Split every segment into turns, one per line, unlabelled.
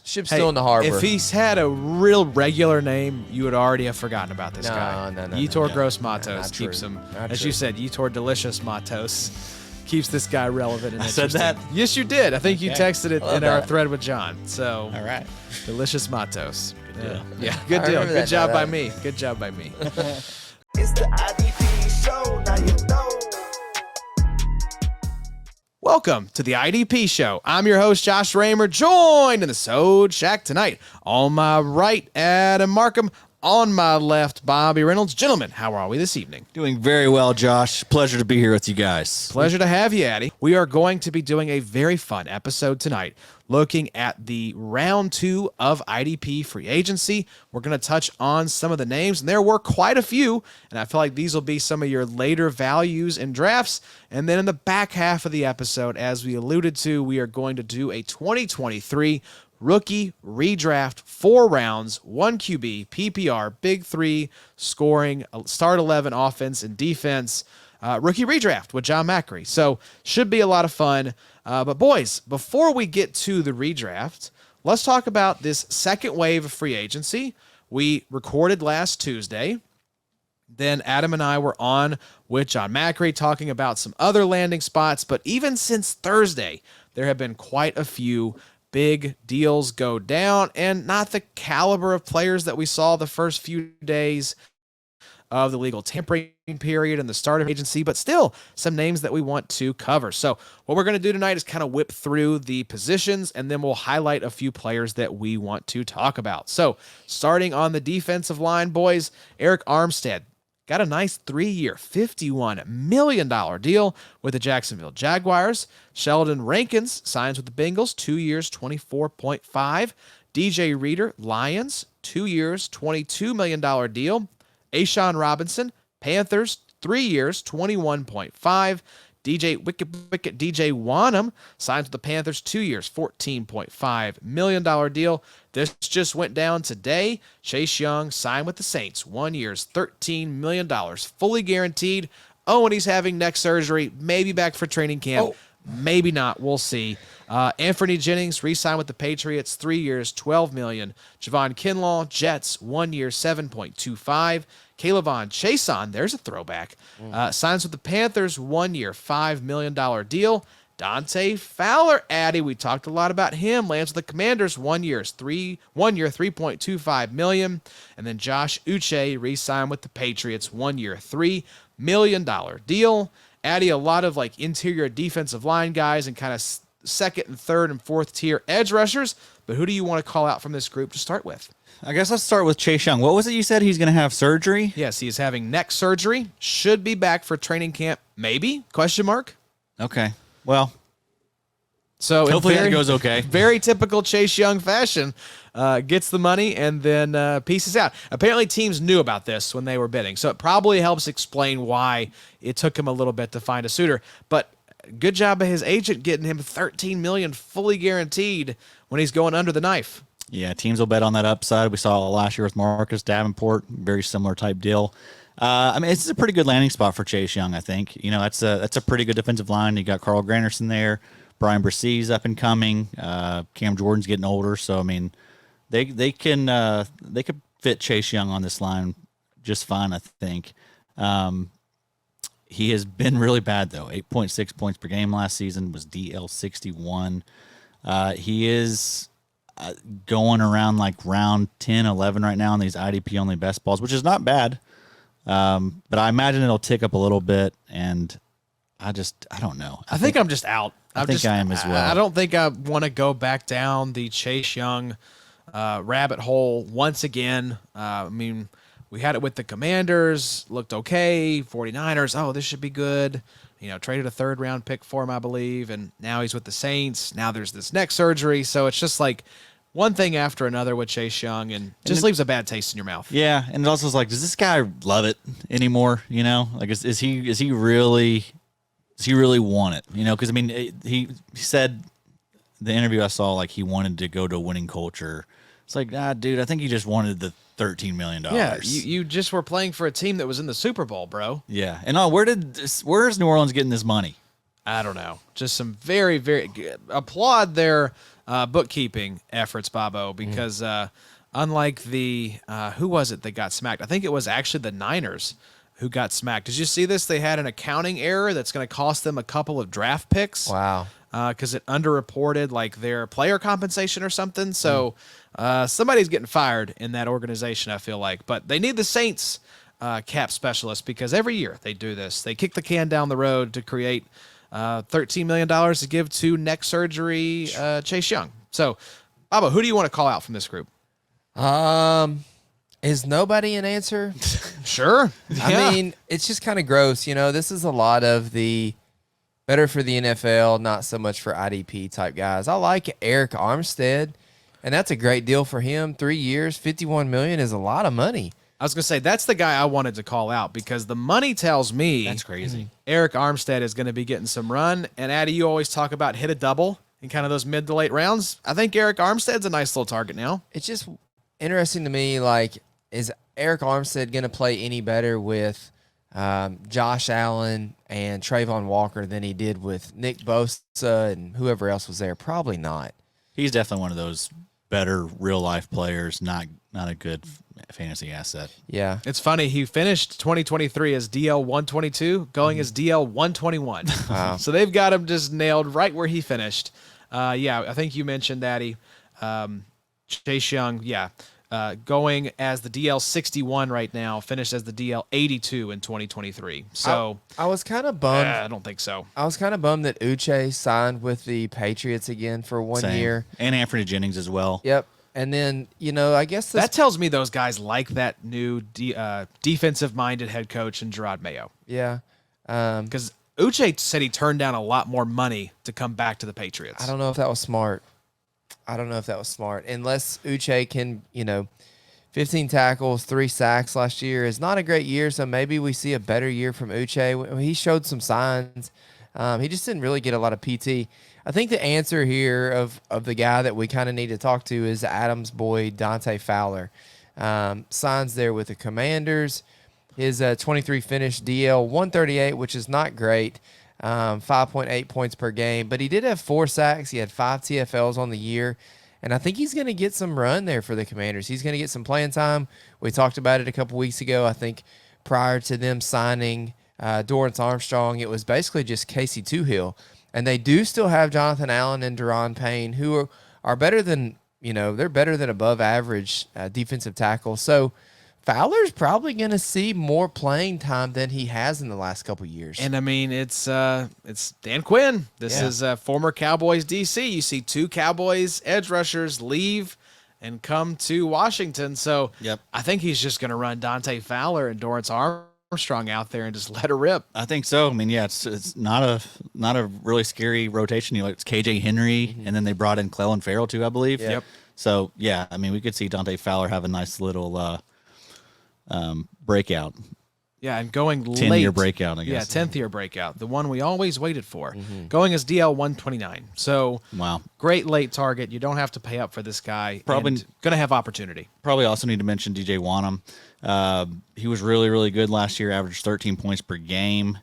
Ship's still in the harbor.
If he's had a real regular name, you would already have forgotten about this guy.
No.
Yetur Gross Matos
true.
keeps him,
Not
as
true.
you said, Yetur Delicious Matos keeps this guy relevant and
I said
interesting.
that?
Yes, you did. I think you
Okay.
texted it
I love
in our
that.
thread with John. So,
All right.
Delicious Matos.
Good deal.
Yeah, good
I
deal.
remember
Good
that
job
now.
by me. Good job by me.
It's the IDP show, now you know.
Welcome to the IDP Show. I'm your host, Josh Raymer, joined in the Sode Shack tonight. On my right, Adam Markham. On my left, Bobby Reynolds. Gentlemen, how are we this evening?
Doing very well, Josh. Pleasure to be here with you guys.
Pleasure to have you, Addy. We are going to be doing a very fun episode tonight, looking at the round 2 of IDP free agency. We're going to touch on some of the names, and there were quite a few, and I feel like these will be some of your later values in drafts. And then in the back half of the episode, as we alluded to, we are going to do a 2023 rookie redraft, 4 rounds, 1 QB, PPR, big 3, scoring, start 11 offense and defense, rookie redraft with John Macri. So should be a lot of fun. But boys, before we get to the redraft, let's talk about this second wave of free agency. We recorded last Tuesday. Then Adam and I were on with John Macri talking about some other landing spots. But even since Thursday, there have been quite a few big deals go down, and not the caliber of players that we saw the first few days of the legal tampering period and the start of agency, but still some names that we want to cover. So what we're going to do tonight is kind of whip through the positions, and then we'll highlight a few players that we want to talk about. So starting on the defensive line, boys, Eric Armstead got a nice 3-year, $51 million deal with the Jacksonville Jaguars. Sheldon Rankins signs with the Bengals, 2 years, $24.5. DJ Reader, Lions, 2 years, $22 million deal. Ashawn Robinson, Panthers, 3 years, $21.5. Wicked DJ Wanham signs with the Panthers, 2 years, $14.5 million deal. This just went down today. Chase Young signed with the Saints, 1 year, $13 million, fully guaranteed. Oh, and he's having neck surgery, maybe back for training camp. Maybe not. We'll see. Anthony Jennings re-signed with the Patriots, 3 years, $12 million. Javon Kinlaw, Jets, 1 year, $7.25. Kayvon Chason, there's a throwback, signs with the Panthers, 1 year, $5 million deal. Dante Fowler, Addy, we talked a lot about him, lands with the Commanders, 1 year, $3.25 million. And then Josh Uche re-signed with the Patriots, 1 year, $3 million deal. Addy, a lot of like interior defensive line guys and kind of second and third and fourth tier edge rushers. But who do you want to call out from this group to start with?
I guess let's start with Chase Young. What was it you said he's going to have surgery?
Yes, he is having neck surgery. Should be back for training camp. Maybe? Question mark.
Okay. Well,
So in
hopefully that goes okay.
Very typical Chase Young fashion. Gets the money and then pieces out. Apparently teams knew about this when they were bidding, so it probably helps explain why it took him a little bit to find a suitor. But good job of his agent getting him $13 million fully guaranteed when he's going under the knife.
Yeah, teams will bet on that upside. We saw it last year with Marcus Davenport, very similar type deal. I mean, it's a pretty good landing spot for Chase Young, I think. You know, that's a pretty good defensive line. You got Carl Granderson there, Brian Bressee's up and coming, Cam Jordan's getting older, so I mean, they could fit Chase Young on this line just fine, I think. He has been really bad though. 8.6 points per game last season, was DL 61. He is going around like round 10, 11 right now on these IDP only best balls, which is not bad. But I imagine it'll tick up a little bit, and I don't know.
I think I'm just out.
I think I am as well.
I don't think I want to go back down the Chase Young rabbit hole once again. I mean, we had it with the Commanders, looked okay. 49ers, oh, this should be good. You know, traded a third-round pick for him, I believe, and now he's with the Saints. Now there's this neck surgery, so it's just like one thing after another with Chase Young, and just leaves a bad taste in your mouth.
Yeah, and it also is like, does this guy love it anymore? You know, like is he really want it? You know, because I mean, he said the interview I saw, like he wanted to go to a winning culture. It's like, dude, I think he just wanted the $13 million.
Yeah, you just were playing for a team that was in the Super Bowl, bro.
Yeah, and where's New Orleans getting this money?
I don't know. Just some very, very good. Applaud their bookkeeping efforts, Bobo, because unlike the who was it that got smacked? I think it was actually the Niners who got smacked. Did you see this? They had an accounting error that's going to cost them a couple of draft picks.
Wow.
Because it underreported like their player compensation or something. So somebody's getting fired in that organization, I feel like. But they need the Saints cap specialist because every year they do this. They kick the can down the road to create $13 million to give to neck surgery Chase Young. So, Baba, who do you want to call out from this group?
Is nobody an answer?
Sure.
I mean, it's just kind of gross. This is a lot of the better for the NFL, not so much for IDP type guys. I like Eric Armstead, and that's a great deal for him. 3 years, $51 million is a lot of money.
I was going to say, that's the guy I wanted to call out because the money tells me
That's crazy.
Eric Armstead is going to be getting some run. And Addy, you always talk about hit a double in kind of those mid to late rounds. I think Eric Armstead's a nice little target now.
It's just interesting to me, like, is Eric Armstead going to play any better with Josh Allen and Trayvon Walker than he did with Nick Bosa and whoever else was there? Probably not.
He's definitely one of those better real life players, not a good fantasy asset.
Yeah.
It's funny. He finished 2023 as DL 122, going as DL 121.
Wow.
So they've got him just nailed right where he finished. Yeah, I think you mentioned Addy. Chase Young, yeah. Going as the DL 61 right now, finished as the DL 82 in 2023. So
I was kind of bummed.
I don't think so.
I was kind of bummed that Uche signed with the Patriots again for 1
Same.
year.
And Anthony Jennings as well.
Yep. And then, I guess this,
That tells me those guys like that new defensive-minded head coach in Gerard Mayo.
yeah.
Because Uche said he turned down a lot more money to come back to the Patriots.
I don't know if that was smart. Unless Uche can, 15 tackles, 3 sacks last year is not a great year. So maybe we see a better year from Uche. He showed some signs. He just didn't really get a lot of PT. I think the answer here of the guy that we kind of need to talk to is Adams' boy, Dante Fowler. Signs there with the Commanders. His 23 finished DL 138, which is not great. 5.8 points per game. But he did have 4 sacks. He had 5 TFLs on the year. And I think he's going to get some run there for the Commanders. He's going to get some playing time. We talked about it a couple weeks ago. I think prior to them signing Dorrance Armstrong, it was basically just Casey Toohill. And they do still have Jonathan Allen and Deron Payne, who are better than, they're better than above average defensive tackles. So Fowler's probably going to see more playing time than he has in the last couple of years.
And I mean, it's Dan Quinn. This is former Cowboys DC. You see 2 Cowboys edge rushers leave and come to Washington. So
Yep.
I think he's just going to run Dante Fowler and Dorrance Armstrong out there and just let her rip.
I think so. I mean, yeah, it's not a really scary rotation. It's KJ Henry, and then they brought in Clellan Farrell too, I believe.
Yep.
So yeah, I mean, we could see Dante Fowler have a nice little breakout.
Yeah, and going
10-year
late.
breakout, I
Yeah,
guess.
10th year breakout, the one we always waited for. Going as DL 129. So
Wow.
great late target. You don't have to pay up for this guy.
Probably-
going to have opportunity.
Probably also need to mention DJ Wanham. He was really, really good last year, averaged 13 points per game.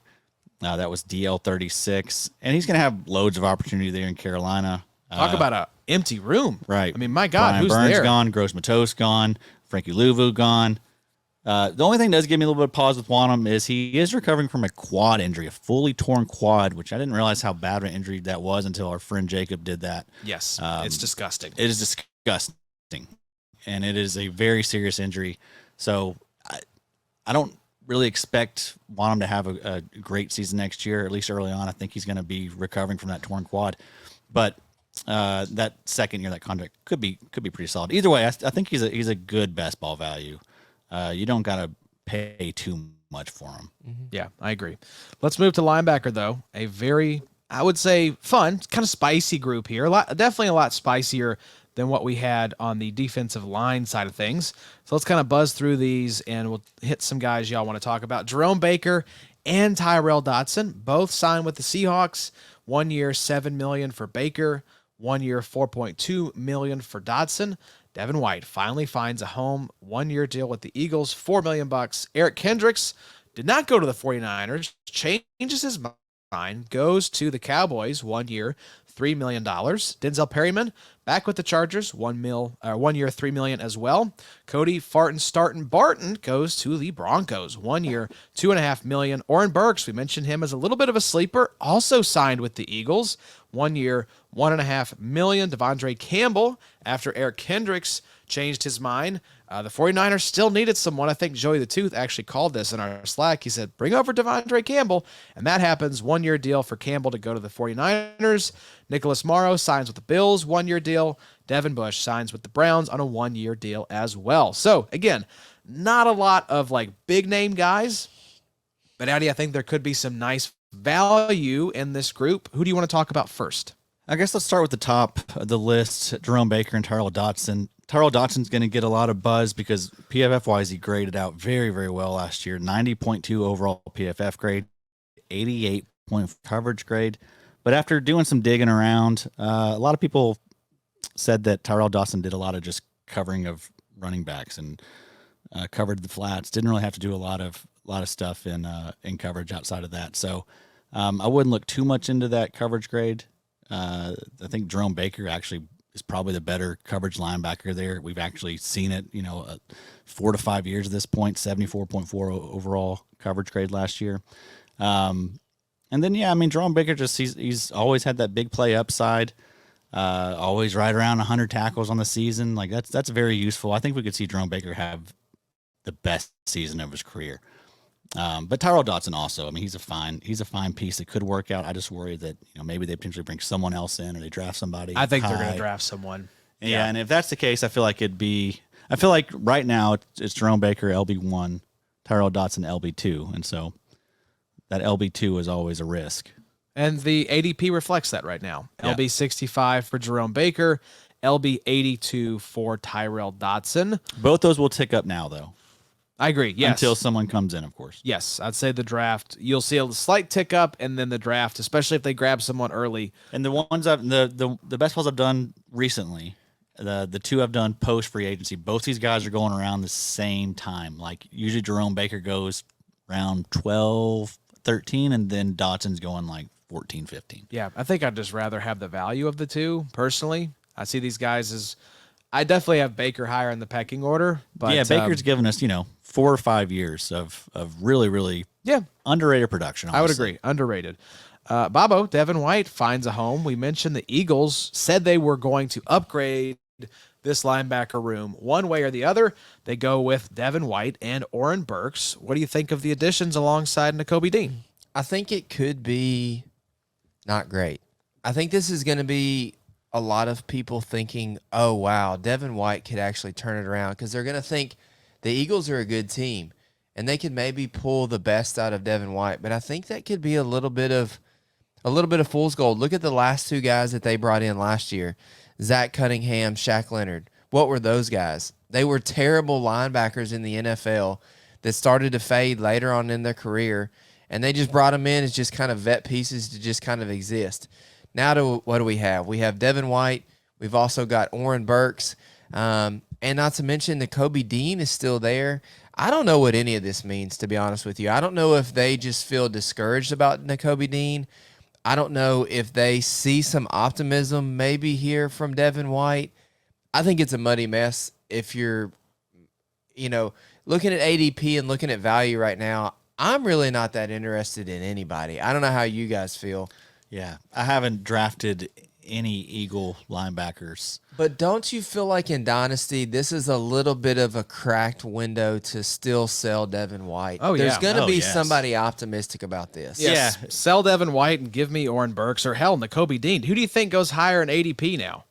That was DL 36. And he's going to have loads of opportunity there in Carolina.
Talk about a empty room.
Right.
I mean, my God,
Brian
who's
Burns
there?
gone, Gross Matos gone, Frankie Louvu gone. The only thing that does give me a little bit of pause with Wanham is he is recovering from a quad injury, a fully torn quad, which I didn't realize how bad of an injury that was until our friend Jacob did that.
Yes, it's disgusting.
It is disgusting, and it is a very serious injury. So I don't really expect Wanham to have a great season next year, at least early on. I think he's going to be recovering from that torn quad. But that second year, that contract could be pretty solid. Either way, I think he's a good best ball value. You don't got to pay too much for him.
Yeah, I agree. Let's move to linebacker, though. A very, I would say, fun, kind of spicy group here. Definitely a lot spicier than what we had on the defensive line side of things. So let's kind of buzz through these, and we'll hit some guys y'all want to talk about. Jerome Baker and Tyrell Dodson both signed with the Seahawks. 1 year, $7 million for Baker. 1 year, $4.2 million for Dodson. Devin White finally finds a home. 1 year deal with the Eagles, $4 million. Eric Kendricks did not go to the 49ers, changes his mind, goes to the Cowboys, 1 year, $3 million. Denzel Perryman back with the Chargers, 1 year, $3 million as well. Cody Barton goes to the Broncos, 1 year, $2.5 million. Oren Burks, we mentioned him as a little bit of a sleeper, also signed with the Eagles, 1 year, $1.5 million. Devondre Campbell, after Eric Kendricks changed his mind. The 49ers still needed someone. I think Joey the Tooth actually called this in our Slack. He said, bring over Devondre Campbell. And that happens. 1 year deal for Campbell to go to the 49ers. Nicholas Morrow signs with the Bills, 1 year deal. Devin Bush signs with the Browns on a 1 year deal as well. So again, not a lot of like big name guys, but Addy, I think there could be some nice value in this group. Who do you want to talk about first?
I guess let's start with the top of the list, Jerome Baker and Tyrell Dotson. Tyrell Dotson's going to get a lot of buzz because PFF-wise, he graded out very, very well last year. 90.2 overall PFF grade, 88 point coverage grade. But after doing some digging around, a lot of people said that Tyrell Dotson did a lot of just covering of running backs and covered the flats. Didn't really have to do a lot of stuff in coverage outside of that. So I wouldn't look too much into that coverage grade. I think Jerome Baker actually is probably the better coverage linebacker there. We've actually seen it, 4 to 5 years at this point, 74.4 overall coverage grade last year. And then, Jerome Baker he's always had that big play upside, always right around 100 tackles on the season. Like that's very useful. I think we could see Jerome Baker have the best season of his career. But Tyrell Dotson also, he's a fine piece that could work out. I just worry that, maybe they potentially bring someone else in or they draft somebody.
I think they're going to draft someone.
Yeah. And if that's the case, I feel like right now it's Jerome Baker, LB1, Tyrell Dotson, LB2. And so that LB2 is always a risk.
And the ADP reflects that right now.
Yeah.
LB 65 for Jerome Baker, LB 82 for Tyrell Dotson.
Both those will tick up now, though.
I agree. Yes.
Until someone comes in, of course.
Yes. I'd say the draft, you'll see a slight tick up, and then the draft, especially if they grab someone early.
And the ones the best ones I've done recently, the two I've done post free agency, both these guys are going around the same time. Like usually Jerome Baker goes around 12, 13, and then Dotson's going like 14, 15.
Yeah. I think I'd just rather have the value of the two, personally. I see these guys as, I definitely have Baker higher in the pecking order. But
yeah, Baker's given us, 4 or 5 years of really, really underrated production. Honestly.
I would agree. Underrated. Bobo, Devin White finds a home. We mentioned the Eagles said they were going to upgrade this linebacker room one way or the other. They go with Devin White and Oren Burks. What do you think of the additions alongside Nakobe Dean?
I think it could be not great. I think this is going to be a lot of people thinking, oh, wow, Devin White could actually turn it around because they're going to think the Eagles are a good team and they could maybe pull the best out of Devin White. But I think that could be a little bit of fool's gold. Look at the last two guys that they brought in last year, Zach Cunningham, Shaq Leonard. What were those guys? They were terrible linebackers in the NFL that started to fade later on in their career, and they just brought them in as just kind of vet pieces to just kind of exist. Now, what do we have? We have Devin White. We've also got Oren Burks. And not to mention Nakobe Dean is still there. I don't know what any of this means, to be honest with you. I don't know if they just feel discouraged about Nakobe Dean. I don't know if they see some optimism maybe here from Devin White. I think it's a muddy mess if you're, looking at ADP and looking at value right now. I'm really not that interested in anybody. I don't know how you guys feel.
Yeah, I haven't drafted any Eagle linebackers.
But don't you feel like in Dynasty, this is a little bit of a cracked window to still sell Devin White?
Oh,
There's
yeah.
going to be
yes.
somebody optimistic about this.
Yes.
Yeah.
Sell Devin White and give me Oren Burks or hell, Nakobe Dean. Who do you think goes higher in ADP now?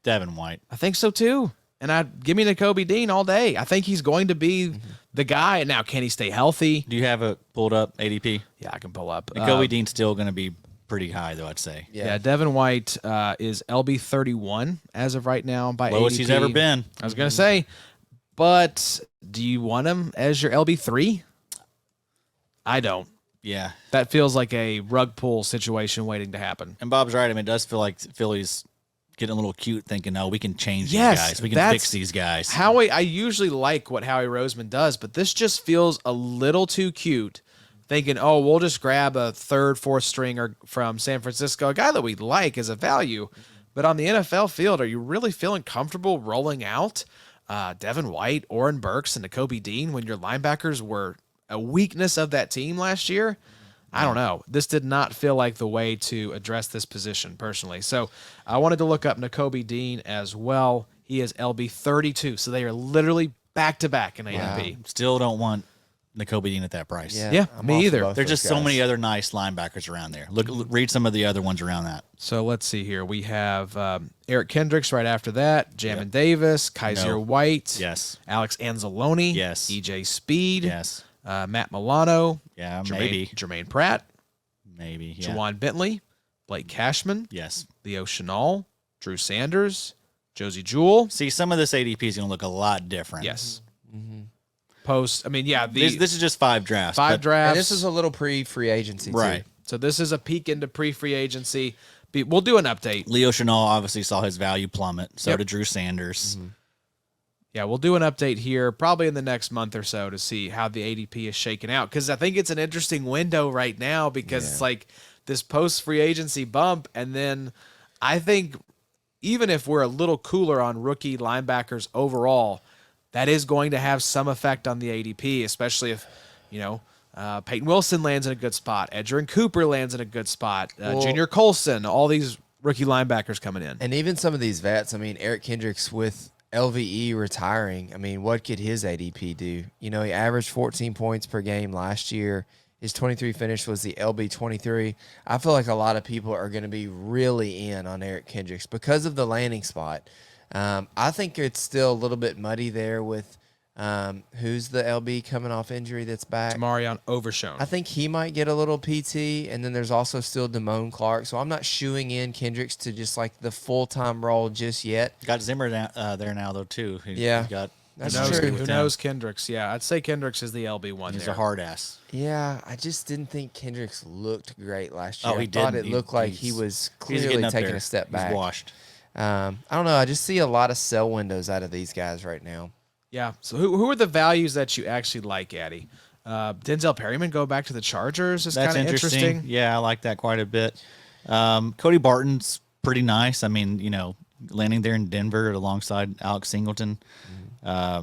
Devin White.
I think so too. And give me Nakobe Dean all day. I think he's going to be the guy. Now, can he stay healthy?
Do you have it pulled up, ADP?
Yeah, I can pull up.
Nakobe Dean's still going to be pretty high, though, I'd say.
Yeah, Devin White is LB 31 as of right now by
Lowest
ADP.
he's ever been.
I was going to say, but do you want him as your LB 3? I don't.
Yeah.
That feels like a rug pull situation waiting to happen.
And Bob's right. It does feel like Philly's getting a little cute thinking, oh, we can change
Yes,
these guys. We can
that's
fix these guys.
I usually like what Howie Roseman does, but this just feels a little too cute. Thinking, oh, we'll just grab a third, fourth stringer from San Francisco, a guy that we like as a value, But on the NFL field, are you really feeling comfortable rolling out Devin White, Oren Burks, and Nakobe Dean when your linebackers were a weakness of that team last year? I don't know. This did not feel like the way to address this position personally. So I wanted to look up Nakobe Dean as well. He is LB 32, so they are literally back-to-back in ADP.
Still don't want Nakobe Dean at that price.
Yeah,
I'm
me
off
either.
both
There's
those
just so
guys.
many other nice linebackers around there. Read some of the other ones around that.
So let's see here. We have Eric Kendricks right after that, Jamin Davis, Kaiser
No.
White,
Yes.
Alex Anzalone,
Yes.
EJ Speed,
Yes.
Matt Milano,
Yeah,
Jermaine Pratt,
Maybe. Yeah.
Jawan Bentley, Blake Cashman,
Yes.
Leo Chenal, Drew Sanders, Josie Jewell.
See, some of this ADP is going to look a lot different.
Yes.
Mm-hmm.
Post. I mean, yeah.
This is just 5 drafts.
five
but-
drafts.
And this is a little pre-free agency,
Right.
too.
So this is a peek into pre-free agency. We'll do an update.
Leo Chenal obviously saw his value plummet. So
Yep.
did Drew Sanders.
Mm-hmm.
Yeah, we'll do an update here probably in the next month or so to see how the ADP is shaking out, because I think it's an interesting window right now because it's like this post-free agency bump, and then I think even if we're a little cooler on rookie linebackers overall, that is going to have some effect on the ADP, especially if, Peyton Wilson lands in a good spot, Edgerrin Cooper lands in a good spot, Junior Colson, all these rookie linebackers coming in.
And even some of these vets, I mean, Eric Kendricks with LVE retiring, I mean, what could his ADP do? He averaged 14 points per game last year. His 23 finish was the LB 23. I feel like a lot of people are going to be really in on Eric Kendricks because of the landing spot. I think it's still a little bit muddy there with who's the LB coming off injury that's back.
Tamarion Overshown.
I think he might get a little PT, and then there's also still Damone Clark. So I'm not shooing in Kendricks to just like the full-time role just yet.
Got Zimmer there now, though, too.
Yeah.
He got,
That's
who knows
true.
with
Who
them.
knows Kendricks? Yeah, I'd say Kendricks is the LB one.
He's
there.
a hard ass.
Yeah, I just didn't think Kendricks looked great last year.
Oh, he
I thought
didn't.
it looked like he
He's-
was
He's getting
clearly
up
taking
there.
a step back.
He's washed.
I don't know. I just see a lot of sell windows out of these guys right now.
Yeah. So who are the values that you actually like, Addy? Denzel Perryman go back to the Chargers is
That's
kind of interesting.
Yeah, I like that quite a bit. Cody Barton's pretty nice. I mean, landing there in Denver alongside Alex Singleton. I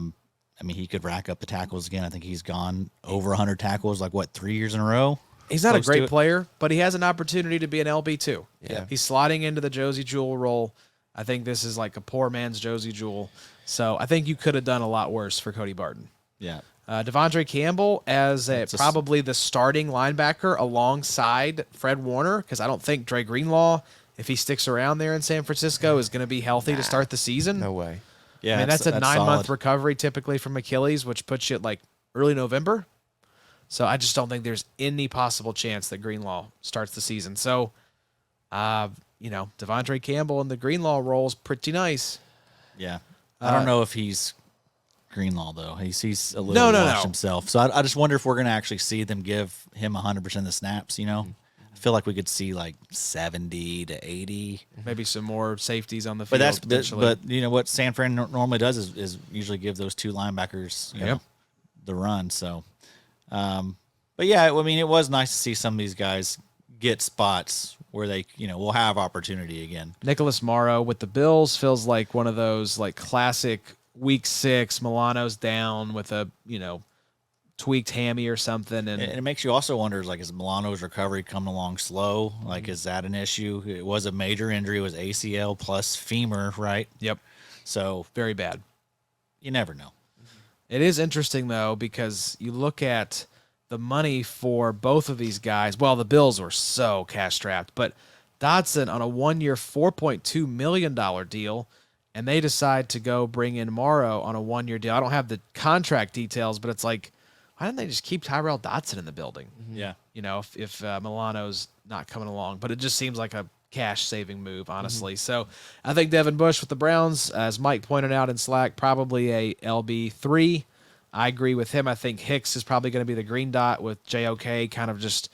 mean, he could rack up the tackles again. I think he's gone over 100 tackles, 3 years in a row?
He's not a
Close to
great
it.
player, but he has an opportunity to be an LB too.
Yeah.
He's slotting into the Josie Jewell role. I think this is like a poor man's Josie Jewell. So I think you could have done a lot worse for Cody Barton.
Yeah.
Devondre Campbell as
That's
probably the starting linebacker alongside Fred Warner, because I don't think Dre Greenlaw, if he sticks around there in San Francisco, is going to be healthy to start the season.
No way.
I
Yeah,
mean, that's a 9-month
solid.
recovery typically from Achilles, which puts you at early November. So I just don't think there's any possible chance that Greenlaw starts the season. So, Devondre Campbell in the Greenlaw role is pretty nice.
Yeah. I don't know if he's Greenlaw, though. He's a little washed himself. So I just wonder if we're going to actually see them give him 100% of the snaps, I feel like we could see 70 to 80.
Maybe some more safeties on the
But
field. potentially.
what San Fran normally does is usually give those 2 linebackers the run. So, but yeah, I mean, it was nice to see some of these guys get spots where they will have opportunity again.
Nicholas Morrow with the Bills feels like one of those classic week 6 Milano's down with a tweaked hammy or something,
And it makes you also wonder, is Milano's recovery coming along slow? Is that an issue? It was a major injury. It was ACL plus femur, right?
Yep,
So
very bad.
you never know.
It is interesting, though, because you look at the money for both of these guys. Well, the Bills were so cash-strapped, but Dotson on a 1-year, $4.2 million deal, and they decide to go bring in Morrow on a 1-year deal. I don't have the contract details, but it's why didn't they just keep Tyrell Dotson in the building?
Yeah.
If Milano's not coming along. But it just seems like a cash-saving move, honestly. So I think Devin Bush with the Browns, as Mike pointed out in Slack, probably a LB3. I agree with him. I think Hicks is probably going to be the green dot with JOK kind of just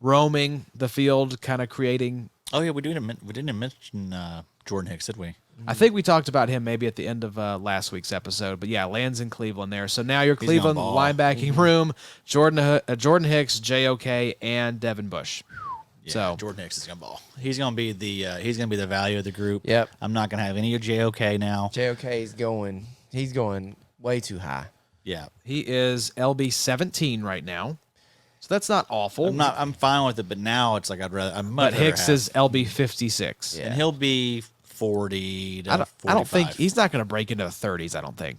roaming the field, kind of creating.
Oh, yeah, we didn't mention Jordan Hicks, did we?
I think we talked about him maybe at the end of last week's episode, but yeah, lands in Cleveland there. So now your Cleveland
ball.
linebacking room: Jordan Hicks, JOK, and Devin Bush. Yeah, so
Jordan Hicks is gonna ball. He's gonna be the value of the group.
Yep.
I'm not gonna have any of JOK now.
JOK is going. He's going way too high.
Yeah.
he is LB 17 right now. So that's not awful.
I'm fine with it, but now it's like I'm much
But Hicks is LB 56.
Yeah.
and he'll be 40 to 45.
I don't think he's not going to break into the 30s. I don't think.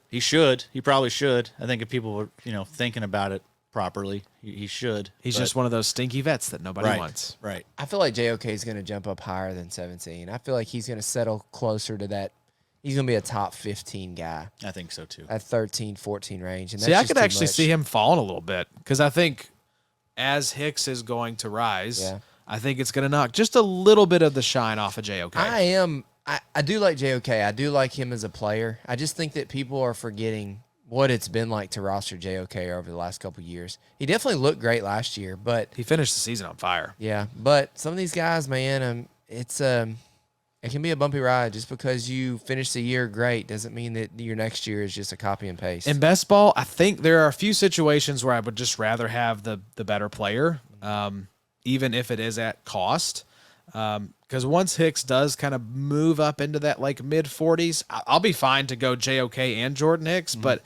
He should. He probably should. I think if people were, thinking about it properly, he should.
He's
But-
just one of those stinky vets that nobody
right,
wants.
Right.
I feel like JOK is going to jump up higher than 17. I feel like he's going to settle closer to that. He's going to be a top 15 guy
I think so too.
at 13, 14 range. And
See, I could actually see him falling a little bit because I think as Hicks is going to rise,
Yeah.
I think it's going to knock just a little bit of the shine off of JOK.
I do like JOK. I do like him as a player. I just think that people are forgetting what it's been like to roster JOK over the last couple of years. He definitely looked great last year, but
He finished the season on fire.
yeah, but some of these guys, man, it can be a bumpy ride. Just because you finish the year great doesn't mean that your next year is just a copy and paste.
In best ball, I think there are a few situations where I would just rather have the better player, even if it is at cost. Because once Hicks does kind of move up into that like mid 40s, I'll be fine to go JOK and Jordan Hicks, but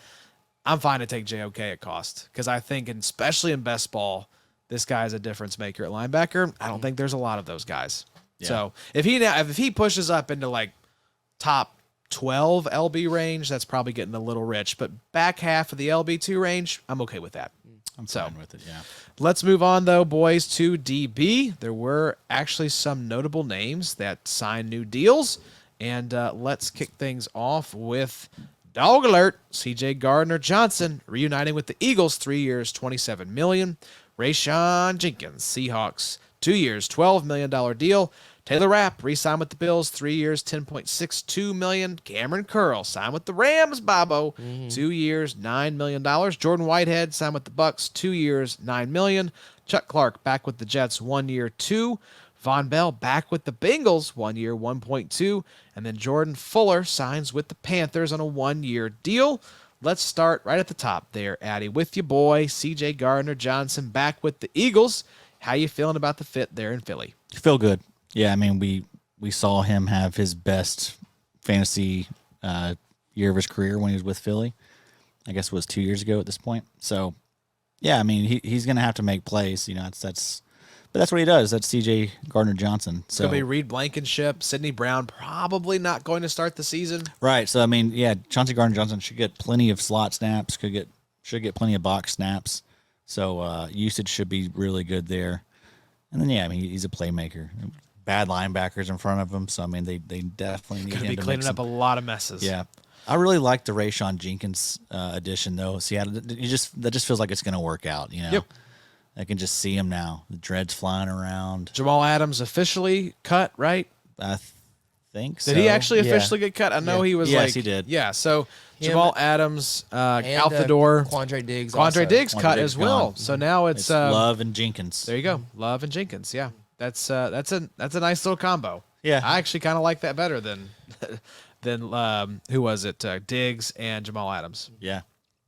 I'm fine to take JOK at cost because I think, and especially in best ball, this guy is a difference maker at linebacker. I don't think there's a lot of those guys.
Yeah.
So if he pushes up into like top 12 LB range, that's probably getting a little rich. But back half of the LB2 range, I'm okay with that.
I'm fine with it. Yeah.
Let's move on, though, boys, to DB. There were actually some notable names that signed new deals. And let's kick things off with Dog Alert. CJ Gardner-Johnson reuniting with the Eagles, 3 years, $27 million. Rayshon Jenkins, Seahawks, 2 years, $12 million deal. Taylor Rapp re-signed with the Bills, 3 years, $10.62 million. Cameron Curl signed with the Rams, Bobo, 2 years, $9 million. Jordan Whitehead signed with the Bucks, 2 years, $9 million. Chuck Clark back with the Jets, 1 year, $2 million. Von Bell back with the Bengals, 1 year, $1.2 million. And then Jordan Fuller signs with the Panthers on a 1 year deal. Let's start right at the top there, Addy, with your boy, CJ Gardner-Johnson, back with the Eagles. How you feeling about the fit there in Philly?
Feel good. Yeah, I mean, we saw him have his best fantasy year of his career when he was with Philly. I guess it was 2 years ago at this point. So, yeah, I mean, he's going to have to make plays. But that's what he does. That's C.J. Gardner-Johnson.
It's going to be Reed Blankenship, Sidney Brown, probably not going to start the season.
Right. So, I mean, yeah, Chauncey Gardner-Johnson should get plenty of slot snaps, should get plenty of box snaps. So, usage should be really good there. And then, yeah, I mean, he's a playmaker. Bad linebackers in front of him. So, I mean, they definitely need him to
be cleaning up a lot of messes.
Yeah. I really like the Rayshon Jenkins addition, though. Seattle, that just feels like it's going to work out,
Yep.
I can just see him now. The dreads flying around.
Jamal Adams officially cut, right?
I think so.
Did he actually
Yeah.
officially get cut? I know he was
Yes, he did.
Yeah, so
Him
Jamal Adams out
And,
the door.
Quandre Diggs.
Quandre
also.
Diggs
Quandre
cut
Diggs
as well.
gone.
So now it's
Love and Jenkins.
there you go. Love and Jenkins. Yeah. That's a nice little combo.
Yeah.
I actually kind of like that better than who was it? Diggs and Jamal Adams.
Yeah.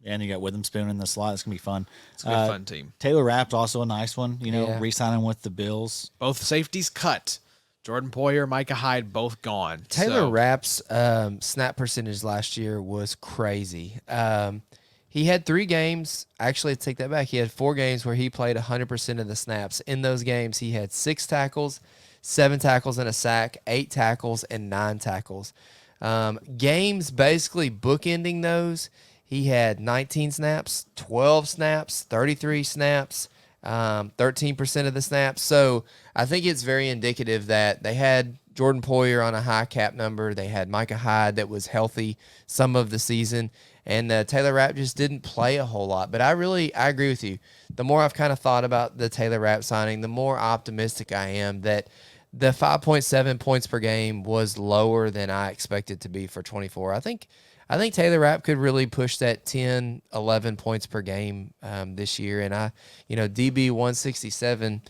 And you got Witherspoon in the slot. It's going to be fun.
It's a good fun team.
Taylor Rapp's also a nice one,
Yeah.
re-signing with the Bills.
Both safeties cut. Jordan Poyer, Micah Hyde, both gone.
Taylor
So,
Rapp's snap percentage last year was crazy. He had 3 games. Actually, take that back. He had 4 games where he played 100% of the snaps. In those games, he had 6 tackles, 7 tackles and a sack, 8 tackles, and 9 tackles. Games basically bookending those. He had 19 snaps, 12 snaps, 33 snaps, 13% of the snaps. So I think it's very indicative that they had Jordan Poyer on a high cap number. They had Micah Hyde that was healthy some of the season. And Taylor Rapp just didn't play a whole lot. But I agree with you. The more I've kind of thought about the Taylor Rapp signing, the more optimistic I am that the 5.7 points per game was lower than I expected to be for 24. I think Taylor Rapp could really push that 10, 11 points per game this year. And DB 167,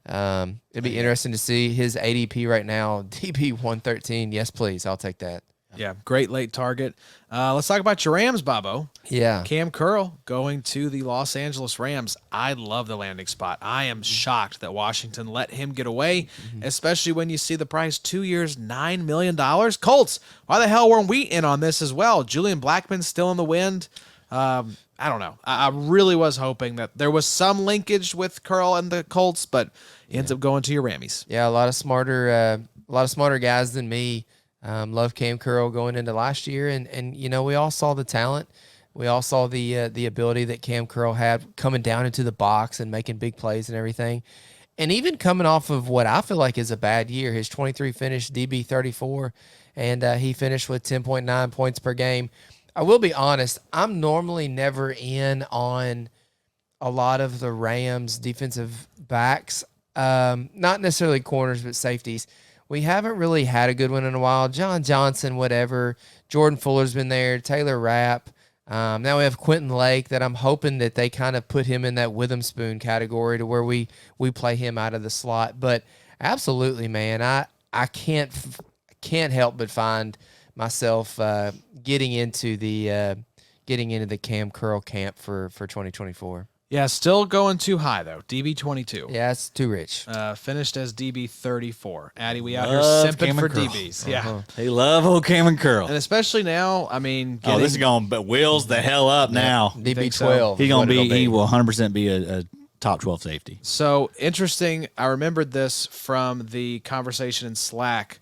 it'd be interesting to see his ADP right now. DB 113, yes, please. I'll take that.
Yeah, great late target. Let's talk about your Rams, Bobo.
Yeah.
Cam Curl going to the Los Angeles Rams. I love the landing spot. I am shocked that Washington let him get away, especially when you see the price 2 years, $9 million. Colts, why the hell weren't we in on this as well? Julian Blackmon's still in the wind. I don't know. I really was hoping that there was some linkage with Curl and the Colts, but he ends up going to your Rammies.
Yeah, a lot of smarter guys than me. Love Cam Curl going into last year, and we all saw the talent. We all saw the ability that Cam Curl had coming down into the box and making big plays and everything. And even coming off of what I feel like is a bad year, his 23 finish, DB 34, and he finished with 10.9 points per game. I will be honest, I'm normally never in on a lot of the Rams defensive backs, not necessarily corners, but safeties. We haven't really had a good one in a while. John Johnson, whatever. Jordan Fuller's been there. Taylor Rapp. Now we have Quentin Lake that I'm hoping that they kind of put him in that Witherspoon category to where we play him out of the slot. But absolutely, man, I can't help but find myself getting into the Cam Curl camp for 2024.
Yeah, still going too high, though. DB 22.
Yeah, it's too rich.
Finished as DB 34. Addy, we out here
Love
simping
Cam
for
and Curl.
DBs. Yeah.
They love old Cam and Curl.
And especially now, I mean,
Oh, this is going to wheels the hell up now.
DB
so?
12.
He
is
gonna
what it'll
be. He will 100% be a top 12 safety.
So interesting. I remembered this from the conversation in Slack.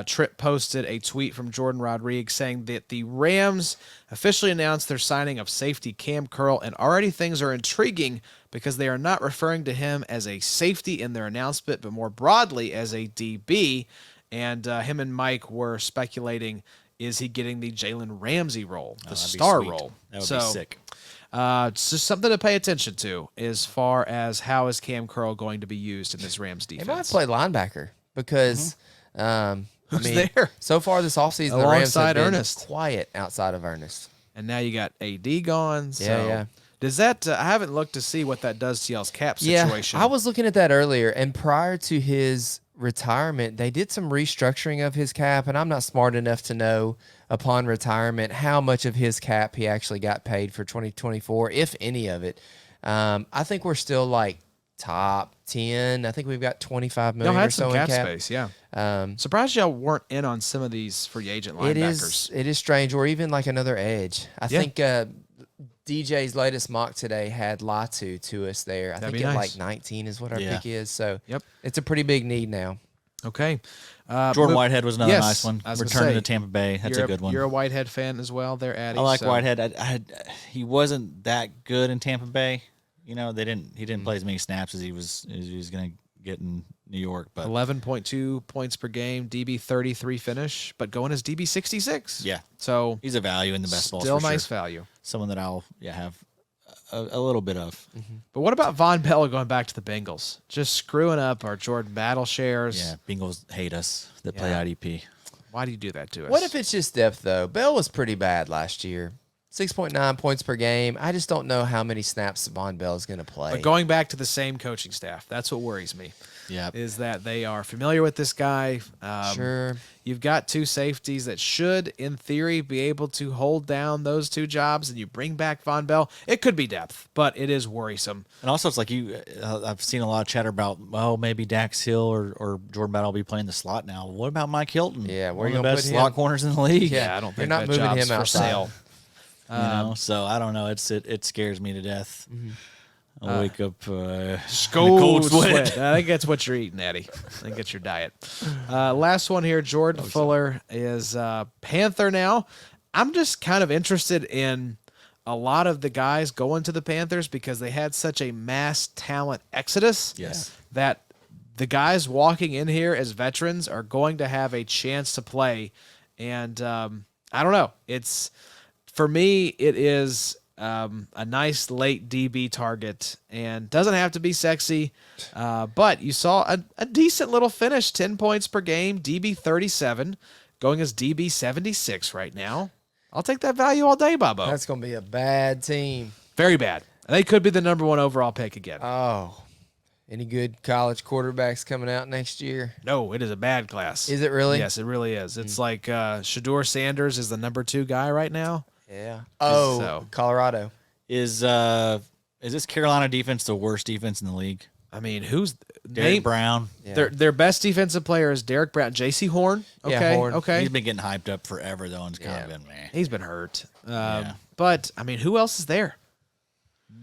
Tripp posted a tweet from Jordan Rodriguez saying that the Rams officially announced their signing of safety Cam Curl, and already things are intriguing because they are not referring to him as a safety in their announcement, but more broadly as a DB. And him and Mike were speculating, is he getting the Jalen Ramsey role, the
that'd be
star
sweet.
role?
That would be sick.
It's just something to pay attention to as far as how is Cam Curl going to be used in this Rams
He
defense.
might play linebacker because
Who's there?
So far this offseason, the Rams have
Alongside
been
Ernest.
quiet outside of Ernest.
And now you got AD gone. So
Yeah.
Does that? I haven't looked to see what that does to y'all's cap situation.
Yeah, I was looking at that earlier, and prior to his retirement, they did some restructuring of his cap, and I'm not smart enough to know upon retirement how much of his cap he actually got paid for 2024, if any of it. I think we're still like top 10. I think we've got 25 million
Y'all
or
had
so
some
in
cap
cap.
space, yeah. Surprised y'all weren't in on some of these free agent linebackers.
It is strange, or even like another edge. I
Yeah.
think DJ's latest mock today had Latu to us there. I
That'd
think
be
at
nice.
like 19 is what our
Yeah.
pick is. So
Yep.
it's a pretty big need now.
Okay.
Jordan Whitehead was another
yes,
nice one.
I was gonna
Returning
say,
to Tampa Bay. That's
you're
a good one.
You're a Whitehead fan as well, there, Addy.
I like
so-
Whitehead. He wasn't that good in Tampa Bay. You know, he didn't play as many snaps as he was going to get in New York. But
11.2 points per game, DB 33 finish, but going as DB 66.
yeah,
So
he's a value in the best balls.
still
for
nice
sure.
value.
Someone that I'll have a little bit of.
But what about Von Bell going back to the Bengals? Just screwing up our Jordan Battle shares.
Yeah, Bengals hate us that play
Yeah.
IDP.
Why do you do that to us?
What if it's just depth, though? Bell was pretty bad last year. 6.9 points per game. I just don't know how many snaps Von Bell is going to play.
But going back to the same coaching staff, that's what worries me.
Yeah,
Is that they are familiar with this guy.
Sure.
You've got two safeties that should, in theory, be able to hold down those two jobs, and you bring back Von Bell. It could be depth, but it is worrisome.
and also it's like I've seen a lot of chatter about maybe Dax Hill or Jordan Battle will be playing the slot now. What about Mike Hilton?
Yeah,
one
where
of
you
the
gonna
best
put
slot
him?
corners in the league.
Yeah, I don't
You're
think
not
that
moving
job's
him
for
outside.
sale.
You know, so I don't know. It scares me to death. I'll wake up
Cold
sweat.
sweat. I think that's what you're eating, Eddie. I think that's your diet. Last one here. Jordan Fuller is Panther now. I'm just kind of interested in a lot of the guys going to the Panthers because they had such a mass talent exodus.
Yes.
That the guys walking in here as veterans are going to have a chance to play. And I don't know. For me, it is a nice late DB target and doesn't have to be sexy. But you saw a decent little finish, 10 points per game, DB 37, going as DB 76 right now. I'll take that value all day, Bobo.
That's going to be a bad team.
Very bad. They could be the number one overall pick again.
Oh, Any good college quarterbacks coming out next year?
No, it is a bad class.
Is it really?
Yes, it really is. It's like Shador Sanders is the number 2 guy right now.
Yeah. Oh,
So-
Colorado.
Is this Carolina defense the worst defense in the league?
I mean, who's
Derek Brown.
Yeah.
Their best defensive player is Derek Brown. J.C. Horn. Okay,
Yeah, Horn.
Okay.
He's been getting hyped up forever though, and it's kind
Yeah.
of been man.
He's been hurt.
Yeah.
But I mean, who else is there?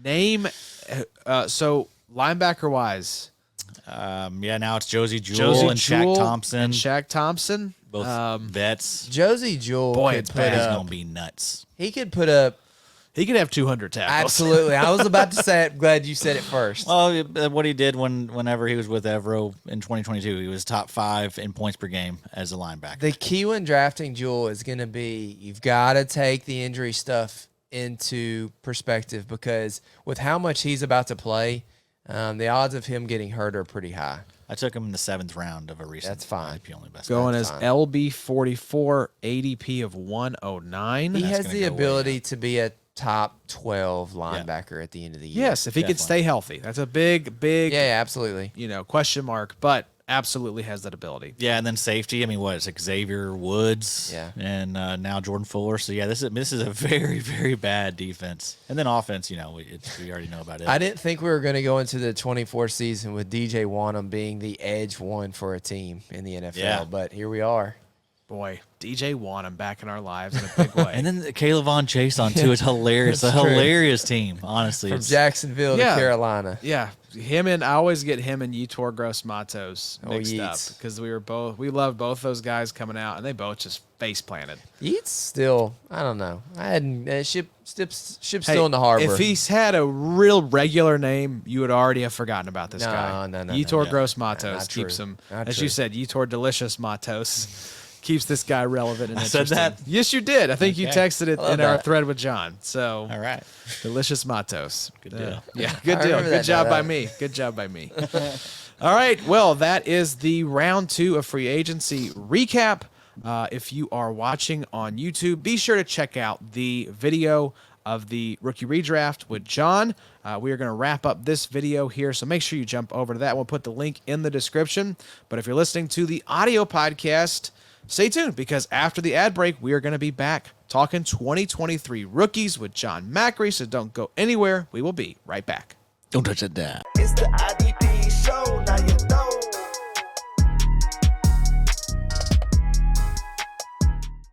Name. So linebacker wise,
Yeah, now it's Josie Jewell
Josie
and
Jewell
Shaq Thompson.
and Shaq Thompson.
Both vets.
Josie Jewell
Boy,
could
it's
put
bad.
He's
up.
gonna be nuts.
He could put up.
He could have 200 tackles.
Absolutely. I was about to say it. Glad you said it first.
Well, what he did whenever he was with Evero in 2022, he was top 5 in points per game as a linebacker.
The key when drafting Jewell is going to be you've got to take the injury stuff into perspective because with how much he's about to play, the odds of him getting hurt are pretty high.
I took him in the 7th round of a recent.
That's fine.
IDP only best.
Going
That's
as
fine.
LB44, ADP of 109.
He has
gonna
the
go way
ability to be a top 12 linebacker at the end of the year.
Yes, if he could
Definitely.
stay healthy. That's a big,
Yeah, absolutely.
question mark, but absolutely has that ability.
Yeah, and then safety. I mean, what? It's like Xavier Woods.
Yeah.
And now Jordan Fuller. So yeah, this is a very very bad defense. And then offense. We already know about it.
I didn't think we were going to go into the 24 season with DJ Wanham being the edge one for a team in the NFL,
Yeah.
but here we are.
Boy, DJ Wanham back in our lives in a big way.
And then Caleb Von Chase on too. It's hilarious.
That's
a
true.
hilarious team. Honestly,
From
it's-
Jacksonville
Yeah.
to Carolina.
yeah, I always get him and Yetur Gross Matos
Oh,
mixed up
Yeats.
because we loved both those guys coming out, and they both just face planted.
Yeats still, I don't know. I hadn't ship's still in the harbor.
If he's had a real regular name, you would already have forgotten about this
No,
guy.
no,
Yetur
no.
Gross Matos
Not
keeps
true.
him,
Not
as
true.
you said, Yetur Delicious Matos keeps this guy relevant and
I said
interesting.
that?
Yes, you did. I think you
Okay.
texted it
I love
in our
that.
thread with John. So
all right.
Delicious Matos. Good
deal.
Yeah, good
I
deal.
remember
Good
that
job
now.
by me. Good job by me. All right. Well, that is the round 2 of free agency recap. If you are watching on YouTube, be sure to check out the video of the rookie redraft with John. We are going to wrap up this video here, so make sure you jump over to that. We'll put the link in the description. But if you're listening to the audio podcast, stay tuned because after the ad break, we are going to be back talking 2023 rookies with John Macri. So don't go anywhere. We will be right back.
Don't touch it down.
It's the IDP show. Now you